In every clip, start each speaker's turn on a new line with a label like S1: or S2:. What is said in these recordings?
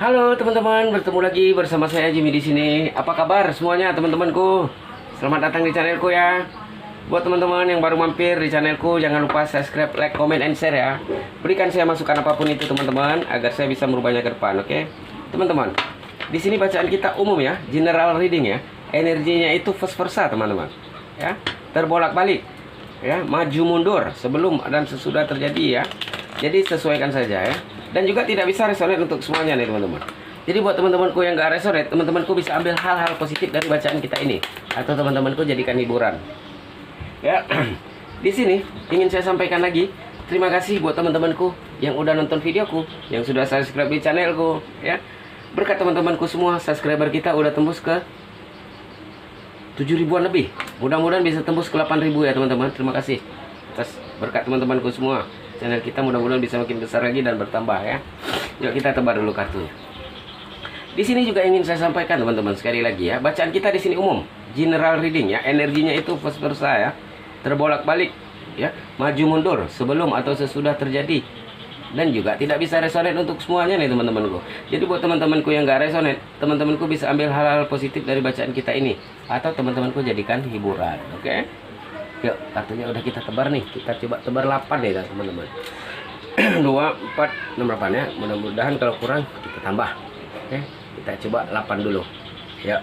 S1: Halo teman-teman, bertemu lagi bersama saya Jimmy di sini. Apa kabar semuanya teman-temanku? Selamat datang di channelku ya. Buat teman-teman yang baru mampir di channelku, jangan lupa subscribe, like, comment, and share ya. Berikan saya masukan apapun itu teman-teman, agar saya bisa merubahnya ke depan, oke? Teman-teman, di sini bacaan kita umum ya, general reading ya. Energinya itu vice versa teman-teman, ya. Terbolak-balik, ya, maju mundur sebelum dan sesudah terjadi ya. Jadi sesuaikan saja ya. Dan juga tidak bisa resonate untuk semuanya nih teman-teman. Jadi buat teman-temanku yang gak resonate, teman-temanku bisa ambil hal-hal positif dari bacaan kita ini, atau teman-temanku jadikan hiburan. Ya, di sini ingin saya sampaikan lagi, terima kasih buat teman-temanku yang udah nonton videoku, yang sudah subscribe di channelku, ya. Berkat teman-temanku semua, subscriber kita udah tembus ke 7.000-an lebih. Mudah-mudahan bisa tembus ke 8.000 ya teman-teman. Terima kasih atas berkat teman-temanku semua. Channel kita mudah-mudahan bisa makin besar lagi dan bertambah ya. Yuk kita tebar dulu kartunya. Di sini juga ingin saya sampaikan teman-teman sekali lagi ya, bacaan kita di sini umum, general reading ya, energinya itu vice versa ya, terbolak-balik ya, maju mundur sebelum atau sesudah terjadi, dan juga tidak bisa resonate untuk semuanya nih teman-temanku. Jadi buat teman-temanku yang gak resonate, teman-temanku bisa ambil hal-hal positif dari bacaan kita ini, atau teman-temanku jadikan hiburan, oke? Yuk, kartunya udah kita tebar nih. Kita coba tebar 8 deh teman-teman. 2, 4, 6, 8 ya. Mudah-mudahan kalau kurang kita tambah. Oke, kita coba 8 dulu. Yuk.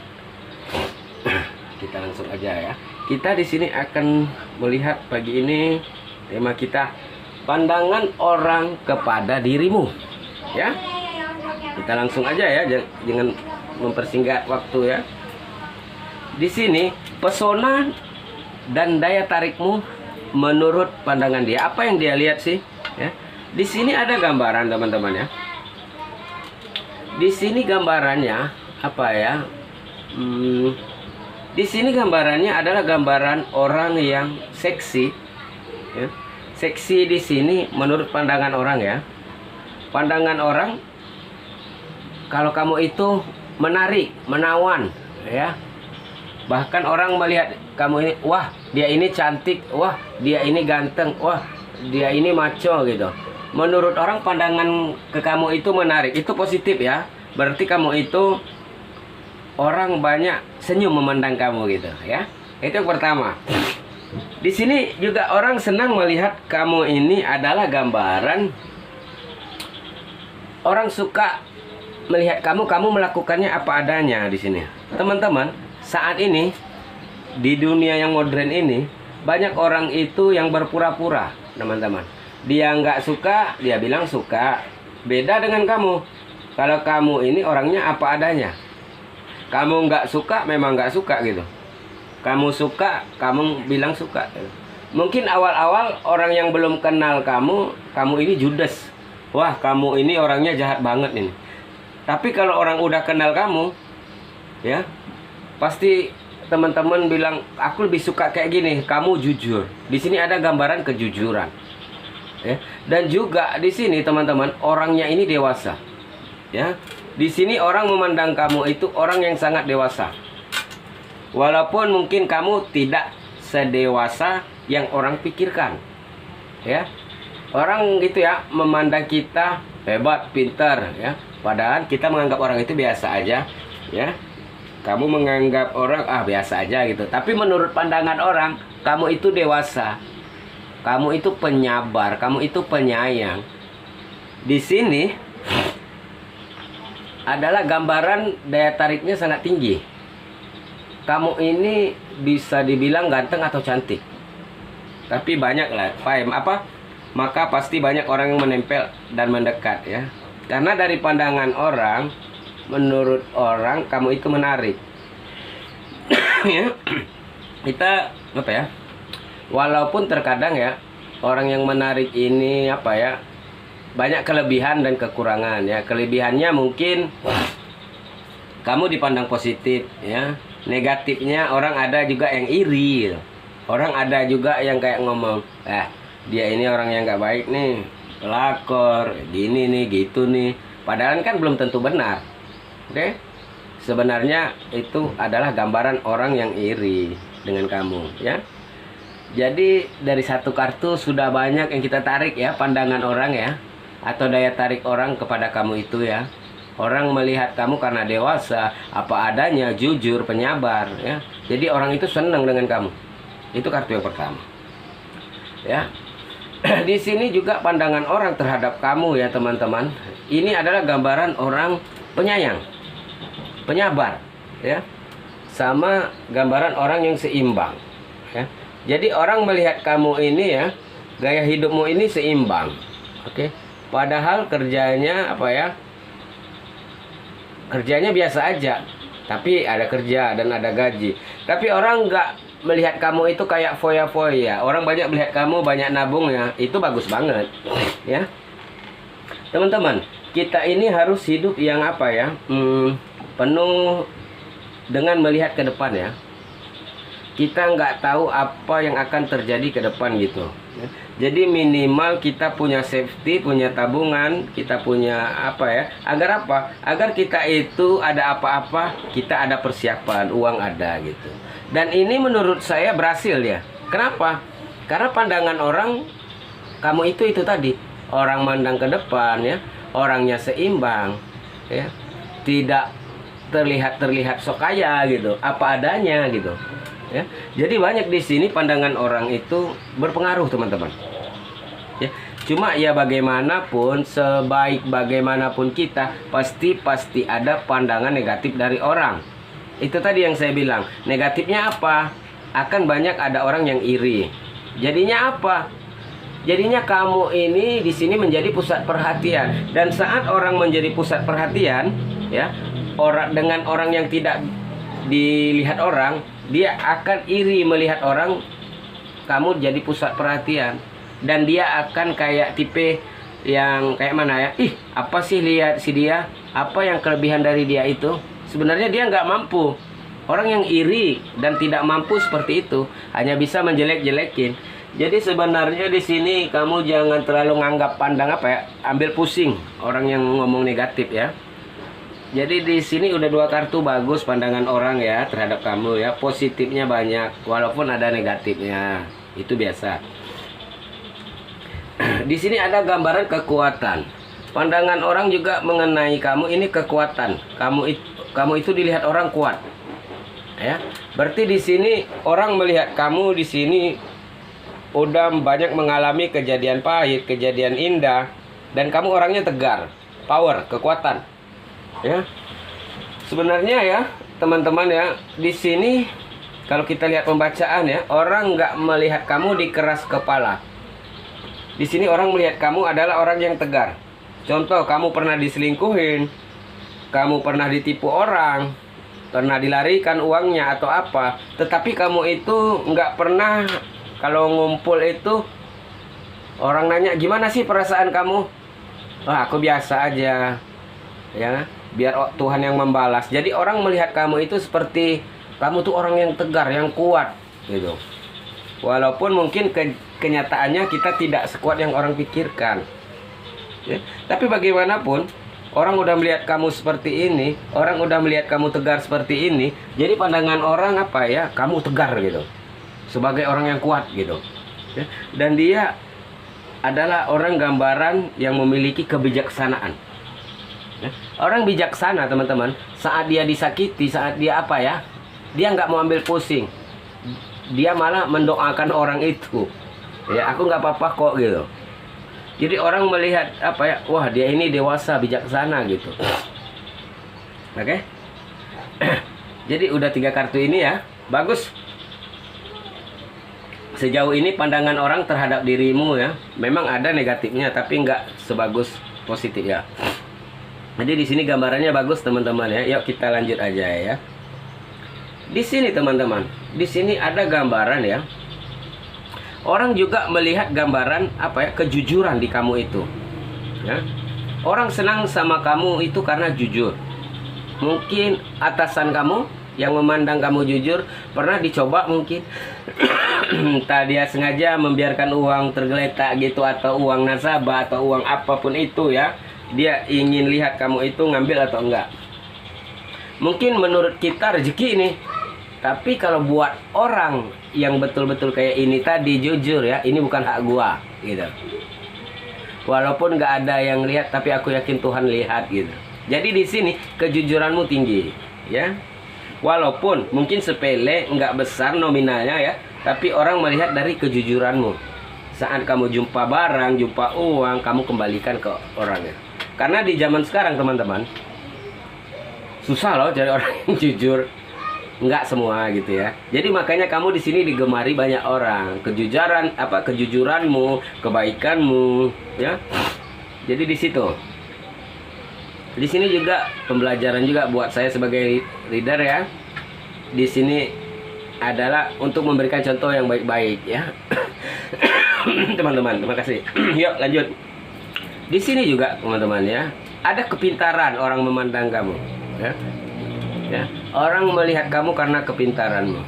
S1: Kita langsung aja ya. Kita di sini akan melihat pagi ini tema kita, pandangan orang kepada dirimu. Ya. Kita langsung aja ya, jangan mempersingkat waktu ya. Di sini pesona dan daya tarikmu menurut pandangan dia. Apa yang dia lihat sih? Ya. Di sini ada gambaran teman-teman ya. Di sini gambarannya apa ya? Di sini gambarannya adalah gambaran orang yang seksi. Ya. Seksi di sini menurut pandangan orang ya. Pandangan orang, kalau kamu itu menarik, menawan, ya. Bahkan orang melihat kamu ini, wah dia ini cantik, wah dia ini ganteng, wah dia ini maco gitu. Menurut orang pandangan ke kamu itu menarik, itu positif ya. Berarti kamu itu orang banyak senyum memandang kamu gitu ya. Itu yang pertama. Di sini juga orang senang melihat kamu ini adalah gambaran orang suka melihat kamu melakukannya apa adanya di sini. Teman-teman, saat ini di dunia yang modern ini banyak orang itu yang berpura-pura teman-teman. Dia nggak suka, dia bilang suka. Beda dengan kamu. Kalau kamu ini orangnya apa adanya. Kamu nggak suka, memang nggak suka gitu. Kamu suka, kamu bilang suka. Mungkin awal-awal orang yang belum kenal kamu ini judes. Wah kamu ini orangnya jahat banget ini. Tapi kalau orang udah kenal kamu, ya pasti teman-teman bilang, aku lebih suka kayak gini, kamu jujur. Di sini ada gambaran kejujuran. Ya. Dan juga di sini teman-teman, orangnya ini dewasa. Ya. Di sini orang memandang kamu itu orang yang sangat dewasa. Walaupun mungkin kamu tidak sedewasa yang orang pikirkan. Ya. Orang gitu ya memandang kita hebat, pintar ya. Padahal kita menganggap orang itu biasa aja, ya. Kamu menganggap orang biasa aja gitu. Tapi menurut pandangan orang, kamu itu dewasa. Kamu itu penyabar, kamu itu penyayang. Di sini adalah gambaran daya tariknya sangat tinggi. Kamu ini bisa dibilang ganteng atau cantik. Tapi banyak lah, maka pasti banyak orang yang menempel dan mendekat ya. Karena dari pandangan orang, menurut orang kamu itu menarik. Ya. Kita apa ya? Walaupun terkadang ya orang yang menarik ini apa ya? Banyak kelebihan dan kekurangan ya. Kelebihannya mungkin kamu dipandang positif ya. Negatifnya orang ada juga yang iri. Orang ada juga yang kayak ngomong, dia ini orang yang nggak baik nih, pelakor, gini nih, gitu nih. Padahal kan belum tentu benar. Oke, sebenarnya itu adalah gambaran orang yang iri dengan kamu ya. Jadi dari satu kartu sudah banyak yang kita tarik ya, pandangan orang ya, atau daya tarik orang kepada kamu itu ya. Orang melihat kamu karena dewasa, apa adanya, jujur, penyabar, ya. Jadi orang itu senang dengan kamu. Itu kartu yang pertama. Ya. Di sini juga pandangan orang terhadap kamu ya teman-teman. Ini adalah gambaran orang penyayang, penyabar, ya. Sama gambaran orang yang seimbang, ya. Jadi orang melihat kamu ini ya, gaya hidupmu ini seimbang. Oke. Padahal kerjanya apa ya? Kerjanya biasa aja, tapi ada kerja dan ada gaji. Tapi orang nggak melihat kamu itu kayak foya-foya. Orang banyak melihat kamu banyak nabung ya, itu bagus banget, ya. Teman-teman, kita ini harus hidup yang apa ya? Penuh dengan melihat ke depan ya. Kita nggak tahu apa yang akan terjadi ke depan gitu. Jadi minimal kita punya safety, punya tabungan, kita punya apa ya? Agar apa? Agar kita itu ada apa-apa, kita ada persiapan, uang ada gitu. Dan ini menurut saya berhasil ya. Kenapa? Karena pandangan orang kamu itu tadi, orang mandang ke depan ya, orangnya seimbang ya. Tidak terlihat sok kaya gitu, apa adanya gitu. Ya, jadi banyak di sini pandangan orang itu berpengaruh teman-teman. Ya, cuma ya bagaimanapun, sebaik bagaimanapun kita, pasti ada pandangan negatif dari orang. Itu tadi yang saya bilang. Negatifnya apa? Akan banyak ada orang yang iri. Jadinya apa? Jadinya kamu ini di sini menjadi pusat perhatian. Dan saat orang menjadi pusat perhatian, ya, dengan orang yang tidak dilihat orang, dia akan iri melihat orang kamu jadi pusat perhatian. Dan dia akan kayak tipe yang kayak mana ya? Ih, apa sih lihat si dia? Apa yang kelebihan dari dia itu? Sebenarnya dia nggak mampu. Orang yang iri dan tidak mampu seperti itu hanya bisa menjelek-jelekin. Jadi sebenarnya di sini kamu jangan terlalu nganggap pandang apa ya? Ambil pusing orang yang ngomong negatif ya. Jadi di sini udah 2 kartu bagus pandangan orang ya terhadap kamu ya. Positifnya banyak walaupun ada negatifnya. Itu biasa. Di sini ada gambaran kekuatan. Pandangan orang juga mengenai kamu ini kekuatan. Kamu itu dilihat orang kuat. Ya. Berarti di sini orang melihat kamu di sini udah banyak mengalami kejadian pahit, kejadian indah, dan kamu orangnya tegar, power, kekuatan. Ya, sebenarnya ya teman-teman ya, di sini kalau kita lihat pembacaan ya, orang nggak melihat kamu di keras kepala. Di sini orang melihat kamu adalah orang yang tegar. Contoh, kamu pernah diselingkuhin, kamu pernah ditipu orang, pernah dilarikan uangnya atau apa, tetapi kamu itu nggak pernah kalau ngumpul itu orang nanya gimana sih perasaan kamu? Wah, aku biasa aja, ya. Biar Tuhan yang membalas. Jadi orang melihat kamu itu seperti kamu tuh orang yang tegar, yang kuat gitu. Walaupun mungkin kenyataannya kita tidak sekuat yang orang pikirkan ya. Tapi bagaimanapun orang udah melihat kamu seperti ini, orang udah melihat kamu tegar seperti ini. Jadi pandangan orang apa ya, kamu tegar gitu, sebagai orang yang kuat gitu ya. Dan dia adalah orang gambaran yang memiliki kebijaksanaan. Orang bijaksana teman-teman, saat dia disakiti, saat dia apa ya, dia nggak mau ambil pusing, dia malah mendoakan orang itu ya, aku nggak apa-apa kok gitu. Jadi orang melihat apa ya, wah dia ini dewasa, bijaksana gitu. Oke. Jadi udah 3 kartu ini ya, bagus. Sejauh ini pandangan orang terhadap dirimu ya, memang ada negatifnya tapi nggak sebagus positif ya. Jadi di sini gambarannya bagus teman-teman ya. Yuk kita lanjut aja ya. Di sini teman-teman, di sini ada gambaran ya. Orang juga melihat gambaran apa ya, kejujuran di kamu itu. Ya. Orang senang sama kamu itu karena jujur. Mungkin atasan kamu yang memandang kamu jujur pernah dicoba mungkin. Entah dia sengaja membiarkan uang tergeletak gitu, atau uang nasabah atau uang apapun itu ya. Dia ingin lihat kamu itu ngambil atau enggak. Mungkin menurut kita rezeki ini, tapi kalau buat orang yang betul-betul kayak ini tadi jujur ya, ini bukan hak gua gitu. Walaupun nggak ada yang lihat, tapi aku yakin Tuhan lihat gitu. Jadi di sini kejujuranmu tinggi, ya. Walaupun mungkin sepele, nggak besar nominalnya ya, tapi orang melihat dari kejujuranmu. Saat kamu jumpa barang, jumpa uang, kamu kembalikan ke orangnya. Karena di zaman sekarang teman-teman, susah loh cari orang yang jujur. Nggak semua gitu ya. Jadi makanya kamu di sini digemari banyak orang. Kejujuranmu, kebaikanmu, ya. Jadi di situ. Di sini juga pembelajaran juga buat saya sebagai leader ya. Di sini adalah untuk memberikan contoh yang baik-baik ya. Teman-teman, terima kasih. Yuk lanjut. Di sini juga teman-teman ya, ada kepintaran orang memandang kamu ya. Ya, orang melihat kamu karena kepintaranmu.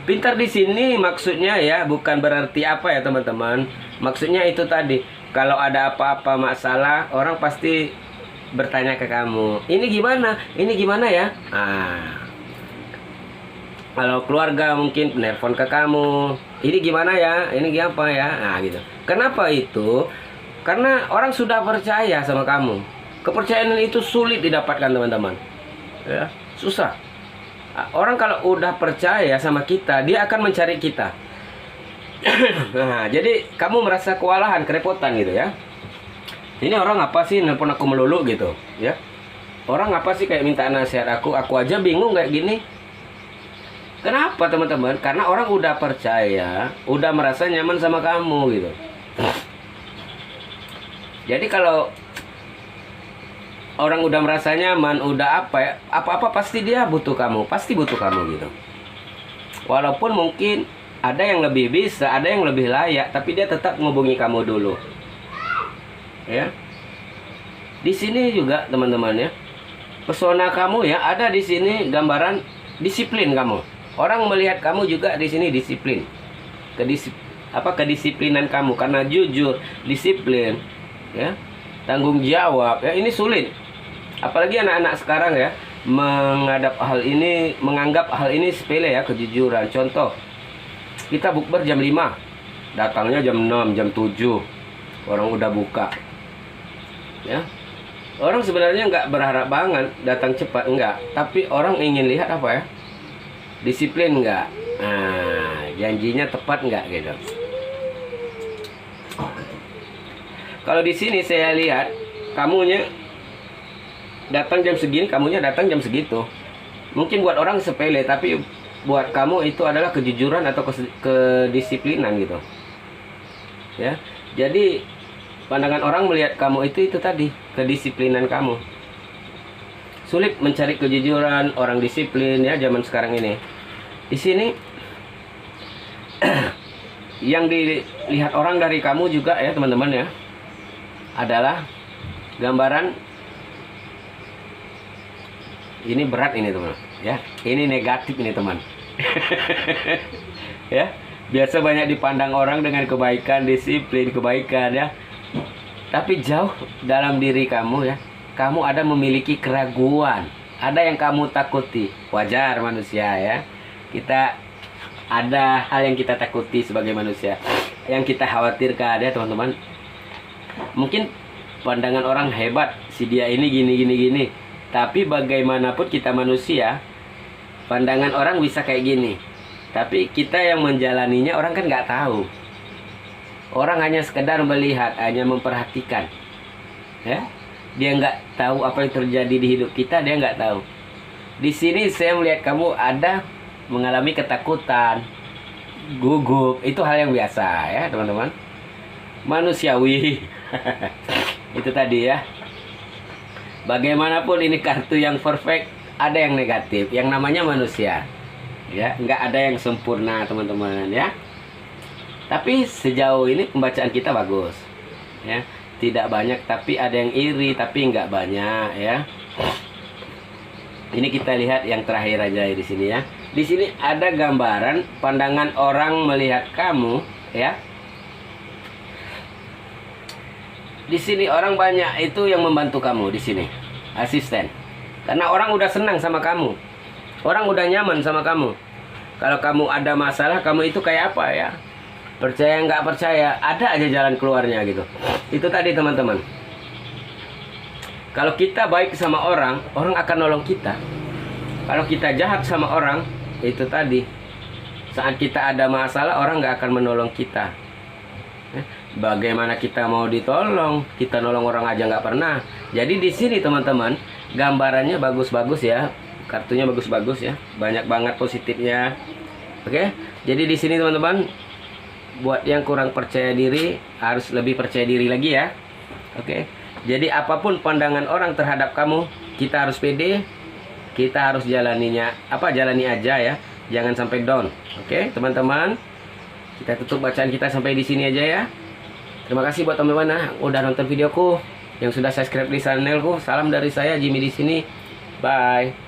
S1: Pintar di sini maksudnya ya bukan berarti apa ya teman-teman. Maksudnya itu tadi, kalau ada apa-apa masalah, orang pasti bertanya ke kamu, ini gimana ya. Kalau keluarga mungkin nelpon ke kamu, ini gimana ya, ini apa ya, gitu. Kenapa itu? Karena orang sudah percaya sama kamu. Kepercayaan itu sulit didapatkan teman-teman ya, susah. Orang kalau udah percaya sama kita, dia akan mencari kita. Nah, jadi kamu merasa kewalahan, kerepotan gitu ya. Ini orang apa sih nelpon aku melulu gitu ya. Orang apa sih kayak minta nasihat aku aja bingung kayak gini. Kenapa teman-teman? Karena orang udah percaya, udah merasa nyaman sama kamu gitu. Jadi kalau orang udah merasa nyaman, udah apa ya, apa-apa pasti dia butuh kamu, pasti butuh kamu gitu. Walaupun mungkin ada yang lebih bisa, ada yang lebih layak, tapi dia tetap menghubungi kamu dulu. Ya. Di sini juga teman-teman ya. Pesona kamu ya, ada di sini gambaran disiplin kamu. Orang melihat kamu juga di sini disiplin. Kedisiplinan kamu karena jujur, disiplin, ya. Tanggung jawab, ya ini sulit. Apalagi anak-anak sekarang ya, menganggap hal ini sepele ya, kejujuran. Contoh, kita bukber jam 5, datangnya jam 6, jam 7. Orang udah buka. Ya. Orang sebenarnya nggak berharap banget datang cepat, enggak. Tapi orang ingin lihat apa ya? Disiplin nggak? Nah, janjinya tepat nggak gitu. Kalau di sini saya lihat kamunya datang jam segini, kamunya datang jam segitu. Mungkin buat orang sepele, tapi buat kamu itu adalah kejujuran atau kedisiplinan gitu. Ya. Jadi pandangan orang melihat kamu itu tadi, kedisiplinan kamu. Sulit mencari kejujuran orang disiplin ya zaman sekarang ini. Di sini yang dilihat orang dari kamu juga ya teman-teman ya, adalah gambaran ini berat ini teman ya. Ini negatif ini teman. Ya, biasa banyak dipandang orang dengan kebaikan, disiplin, kebaikan ya. Tapi jauh dalam diri kamu ya, kamu ada memiliki keraguan, ada yang kamu takuti. Wajar manusia ya, kita ada hal yang kita takuti sebagai manusia, yang kita khawatirkan ya teman-teman. Mungkin pandangan orang hebat, si dia ini gini. Tapi bagaimanapun kita manusia, pandangan orang bisa kayak gini. Tapi kita yang menjalaninya orang kan nggak tahu. Orang hanya sekedar melihat, hanya memperhatikan, ya. Dia nggak tahu apa yang terjadi di hidup kita, dia nggak tahu. Di sini saya melihat kamu ada mengalami ketakutan, gugup, itu hal yang biasa ya teman-teman. Manusiawi. Itu tadi ya. Bagaimanapun ini kartu yang perfect, ada yang negatif, yang namanya manusia. Ya, nggak ada yang sempurna teman-teman ya. Tapi sejauh ini pembacaan kita bagus ya. Tidak banyak tapi ada yang iri, tapi nggak banyak ya. Ini kita lihat yang terakhir aja di sini ya. Di sini ada gambaran pandangan orang melihat kamu ya. Di sini orang banyak itu yang membantu kamu di sini, asisten. Karena orang udah senang sama kamu. Orang udah nyaman sama kamu. Kalau kamu ada masalah, kamu itu kayak apa ya? Percaya nggak percaya, ada aja jalan keluarnya gitu. Itu tadi teman-teman. Kalau kita baik sama orang, orang akan nolong kita. Kalau kita jahat sama orang, itu tadi, saat kita ada masalah, orang nggak akan menolong kita. Bagaimana kita mau ditolong? Kita nolong orang aja nggak pernah. Jadi di sini teman-teman, gambarannya bagus-bagus ya, kartunya bagus-bagus ya, banyak banget positifnya. Oke, jadi di sini teman-teman, buat yang kurang percaya diri harus lebih percaya diri lagi ya. Oke, jadi apapun pandangan orang terhadap kamu, kita harus pede, kita harus jalani aja ya, jangan sampai down. Oke, teman-teman, kita tutup bacaan kita sampai di sini aja ya. Terima kasih buat teman-teman yang udah nonton videoku, yang sudah subscribe di channelku. Salam dari saya Jimmy di sini. Bye.